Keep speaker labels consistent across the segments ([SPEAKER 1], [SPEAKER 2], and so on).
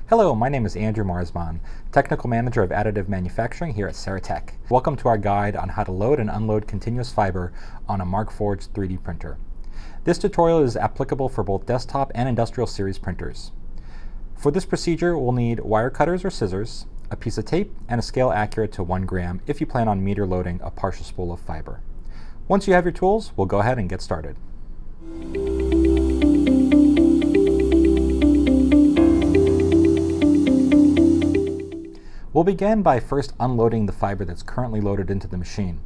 [SPEAKER 1] Hello, my name is Andrew Marsman, Technical Manager of Additive Manufacturing here at Saratech. Welcome to our guide on how to load and unload continuous fiber on a Markforged 3D printer. This tutorial is applicable for both desktop and industrial series printers. For this procedure, we'll need wire cutters or scissors, a piece of tape, and a scale accurate to 1 gram if you plan on meter loading a partial spool of fiber. Once you have your tools, we'll go ahead and get started. We'll begin by first unloading the fiber that's currently loaded into the machine.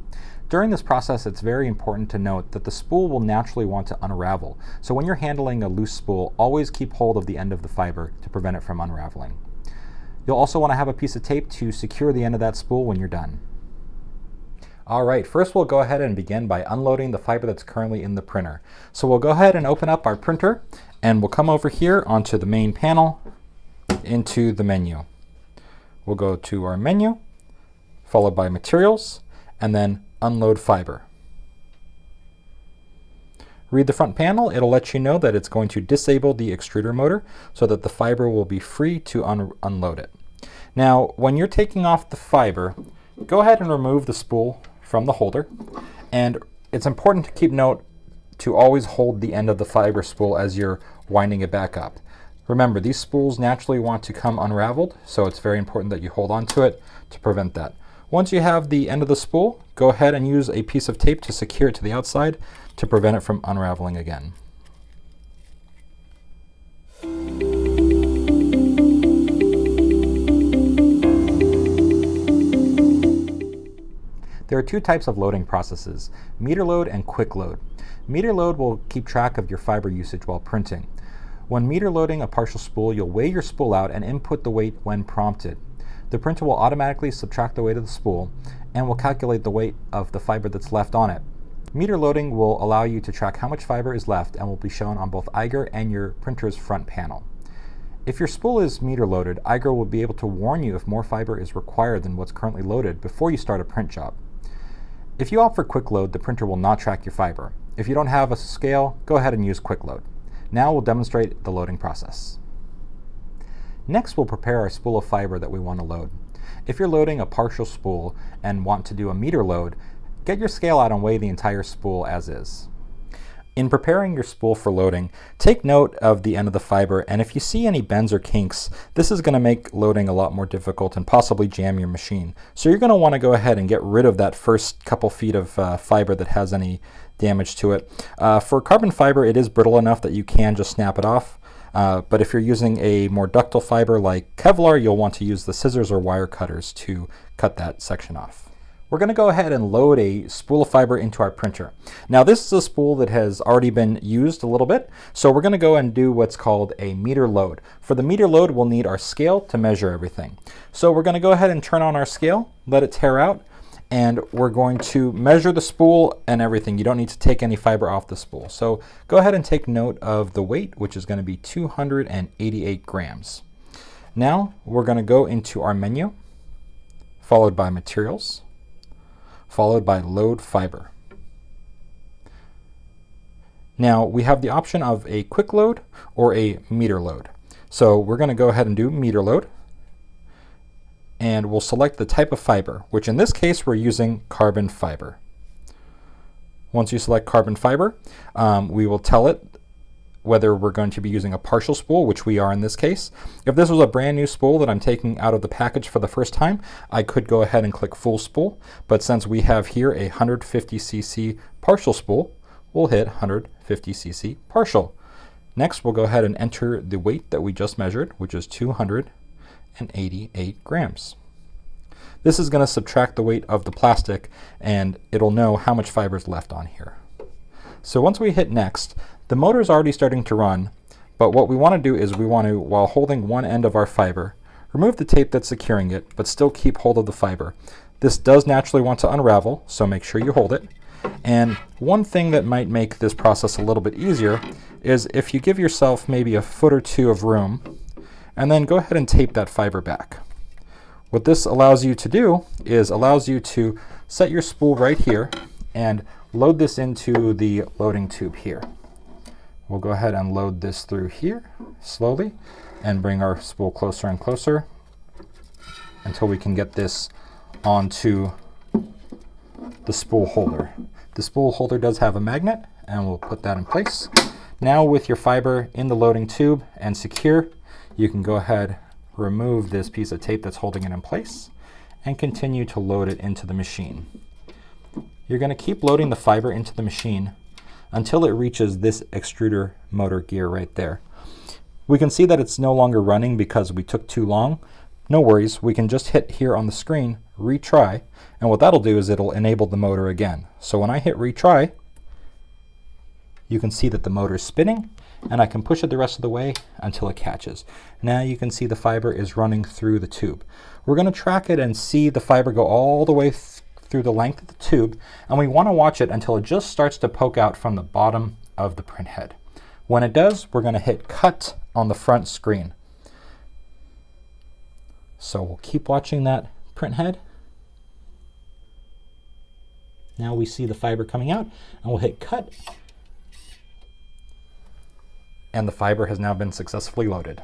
[SPEAKER 1] During this process, it's very important to note that the spool will naturally want to unravel. So when you're handling a loose spool, always keep hold of the end of the fiber to prevent it from unraveling. You'll also want to have a piece of tape to secure the end of that spool when you're done. All right, first we'll go ahead and begin by unloading the fiber that's currently in the printer. So we'll go ahead and open up our printer, and we'll come over here onto the main panel into the menu. We'll go to our menu, followed by materials, and then unload fiber. Read the front panel. It'll let you know that it's going to disable the extruder motor so that the fiber will be free to unload it. Now, when you're taking off the fiber, go ahead and remove the spool from the holder. And it's important to keep note to always hold the end of the fiber spool as you're winding it back up. Remember, these spools naturally want to come unraveled, so it's very important that you hold on to it to prevent that. Once you have the end of the spool, go ahead and use a piece of tape to secure it to the outside to prevent it from unraveling again. There are two types of loading processes, meter load and quick load. Meter load will keep track of your fiber usage while printing. When meter loading a partial spool, you'll weigh your spool out and input the weight when prompted. The printer will automatically subtract the weight of the spool and will calculate the weight of the fiber that's left on it. Meter loading will allow you to track how much fiber is left and will be shown on both Eiger and your printer's front panel. If your spool is meter loaded, Eiger will be able to warn you if more fiber is required than what's currently loaded before you start a print job. If you opt for quick load, the printer will not track your fiber. If you don't have a scale, go ahead and use quick load. Now we'll demonstrate the loading process. Next, we'll prepare our spool of fiber that we want to load. If you're loading a partial spool and want to do a meter load, get your scale out and weigh the entire spool as is. In preparing your spool for loading, take note of the end of the fiber, and if you see any bends or kinks, this is going to make loading a lot more difficult and possibly jam your machine. So you're going to want to go ahead and get rid of that first couple feet of fiber that has any damage to it. For carbon fiber, it is brittle enough that you can just snap it off. But if you're using a more ductile fiber like Kevlar, you'll want to use the scissors or wire cutters to cut that section off. We're going to go ahead and load a spool of fiber into our printer. Now this is a spool that has already been used a little bit, so we're going to go and do what's called a meter load. For the meter load, we'll need our scale to measure everything. So we're going to go ahead and turn on our scale, let it tear out, and we're going to measure the spool and everything. You don't need to take any fiber off the spool. So go ahead and take note of the weight, which is going to be 288 grams. Now we're going to go into our menu, followed by materials, followed by load fiber. Now we have the option of a quick load or a meter load. So we're going to go ahead and do meter load, and we'll select the type of fiber, which in this case we're using carbon fiber. Once you select carbon fiber, we will tell it whether we're going to be using a partial spool, which we are in this case. If this was a brand new spool that I'm taking out of the package for the first time, I could go ahead and click full spool, but since we have here a 150cc partial spool, we'll hit 150cc partial. Next, we'll go ahead and enter the weight that we just measured, which is 288 grams. This is going to subtract the weight of the plastic, and it'll know how much fiber is left on here. So once we hit next, the motor is already starting to run, but what we want to do is we want to, while holding one end of our fiber, remove the tape that's securing it, but still keep hold of the fiber. This does naturally want to unravel, so make sure you hold it. And one thing that might make this process a little bit easier is if you give yourself maybe a foot or two of room, and then go ahead and tape that fiber back. What this allows you to do is allows you to set your spool right here, and load this into the loading tube here. We'll go ahead and load this through here slowly and bring our spool closer and closer until we can get this onto the spool holder. The spool holder does have a magnet, and we'll put that in place. Now with your fiber in the loading tube and secure, you can go ahead, remove this piece of tape that's holding it in place, and continue to load it into the machine. You're going to keep loading the fiber into the machine until it reaches this extruder motor gear right there. We can see that it's no longer running because we took too long. No worries, we can just hit here on the screen, retry, and what that'll do is it'll enable the motor again. So when I hit retry, you can see that the motor is spinning, and I can push it the rest of the way until it catches. Now you can see the fiber is running through the tube. We're going to track it and see the fiber go all the way through the length of the tube, and we want to watch it until it just starts to poke out from the bottom of the print head. When it does, we're going to hit cut on the front screen. So we'll keep watching that print head. Now we see the fiber coming out, and we'll hit cut. And the fiber has now been successfully loaded.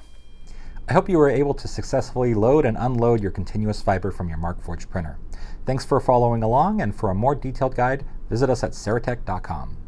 [SPEAKER 1] I hope you were able to successfully load and unload your continuous fiber from your Markforged printer. Thanks for following along, and for a more detailed guide, visit us at saratech.com.